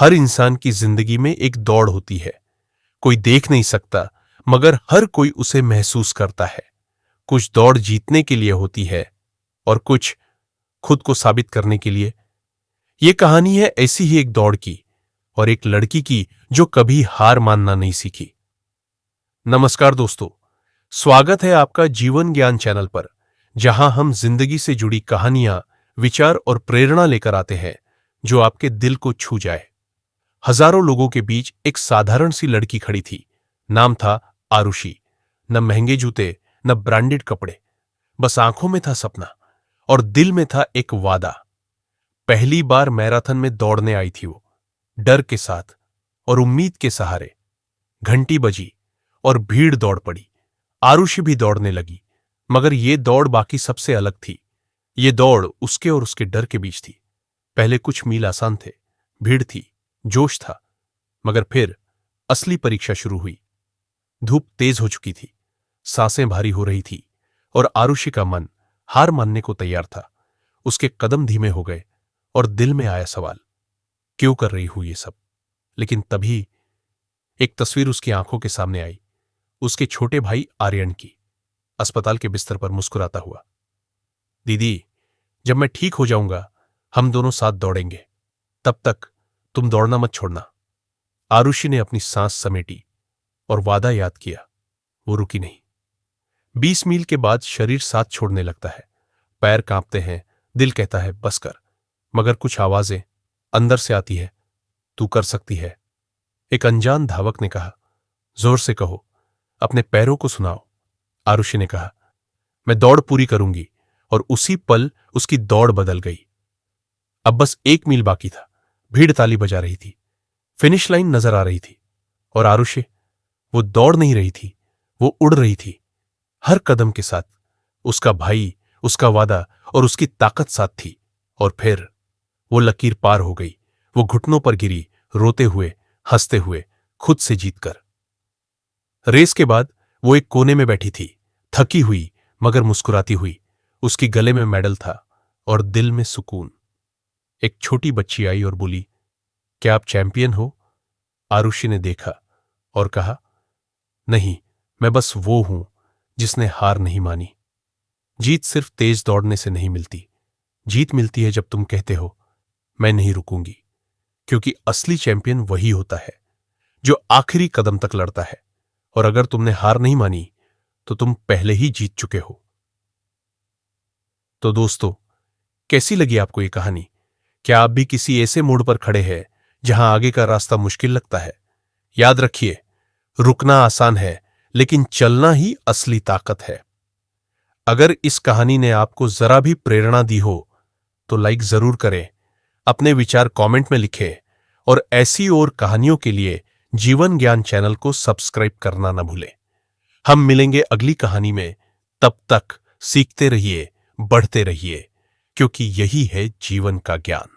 हर इंसान की जिंदगी में एक दौड़ होती है। कोई देख नहीं सकता, मगर हर कोई उसे महसूस करता है। कुछ दौड़ जीतने के लिए होती है और कुछ खुद को साबित करने के लिए। यह कहानी है ऐसी ही एक दौड़ की और एक लड़की की जो कभी हार मानना नहीं सीखी। नमस्कार दोस्तों, स्वागत है आपका जीवन ज्ञान चैनल पर, जहां हम जिंदगी से जुड़ी कहानियां, विचार और प्रेरणा लेकर आते हैं जो आपके दिल को छू जाए। हजारों लोगों के बीच एक साधारण सी लड़की खड़ी थी। नाम था आरुषि। न महंगे जूते, न ब्रांडेड कपड़े, बस आंखों में था सपना और दिल में था एक वादा। पहली बार मैराथन में दौड़ने आई थी वो, डर के साथ और उम्मीद के सहारे। घंटी बजी और भीड़ दौड़ पड़ी। आरुषि भी दौड़ने लगी, मगर ये दौड़ बाकी सबसे अलग थी। ये दौड़ उसके और उसके डर के बीच थी। पहले कुछ मील आसान थे, भीड़ थी, जोश था, मगर फिर असली परीक्षा शुरू हुई। धूप तेज हो चुकी थी, सांसें भारी हो रही थी और आरुषि का मन हार मानने को तैयार था। उसके कदम धीमे हो गए और दिल में आया सवाल, क्यों कर रही हूं ये सब। लेकिन तभी एक तस्वीर उसकी आंखों के सामने आई, उसके छोटे भाई आर्यन की, अस्पताल के बिस्तर पर मुस्कुराता हुआ। दीदी, जब मैं ठीक हो जाऊंगा हम दोनों साथ दौड़ेंगे, तब तक तुम दौड़ना मत छोड़ना। आरुषि ने अपनी सांस समेटी और वादा याद किया। वो रुकी नहीं। 20 मील के बाद शरीर साथ छोड़ने लगता है, पैर कांपते हैं, दिल कहता है बस कर, मगर कुछ आवाजें अंदर से आती है, तू कर सकती है। एक अनजान धावक ने कहा, जोर से कहो, अपने पैरों को सुनाओ। आरुषि ने कहा, मैं दौड़ पूरी करूंगी, और उसी पल उसकी दौड़ बदल गई। अब बस 1 मील बाकी था। भीड़ ताली बजा रही थी, फिनिश लाइन नजर आ रही थी, और आरुषि, वो दौड़ नहीं रही थी, वो उड़ रही थी। हर कदम के साथ उसका भाई, उसका वादा और उसकी ताकत साथ थी। और फिर वो लकीर पार हो गई। वो घुटनों पर गिरी, रोते हुए, हंसते हुए, खुद से जीतकर। रेस के बाद वो एक कोने में बैठी थी, थकी हुई मगर मुस्कुराती हुई। उसकी गले में मेडल था और दिल में सुकून। एक छोटी बच्ची आई और बोली, क्या आप चैंपियन हो? आरुषि ने देखा और कहा, नहीं, मैं बस वो हूं जिसने हार नहीं मानी। जीत सिर्फ तेज दौड़ने से नहीं मिलती। जीत मिलती है जब तुम कहते हो, मैं नहीं रुकूंगी। क्योंकि असली चैंपियन वही होता है जो आखिरी कदम तक लड़ता है। और अगर तुमने हार नहीं मानी तो तुम पहले ही जीत चुके हो। तो दोस्तों, कैसी लगी आपको ये कहानी? क्या आप भी किसी ऐसे मोड़ पर खड़े हैं जहां आगे का रास्ता मुश्किल लगता है? याद रखिए, रुकना आसान है, लेकिन चलना ही असली ताकत है। अगर इस कहानी ने आपको जरा भी प्रेरणा दी हो तो लाइक जरूर करें, अपने विचार कमेंट में लिखें और ऐसी और कहानियों के लिए जीवन ज्ञान चैनल को सब्सक्राइब करना न भूलें। हम मिलेंगे अगली कहानी में। तब तक सीखते रहिए, बढ़ते रहिए, क्योंकि यही है जीवन का ज्ञान।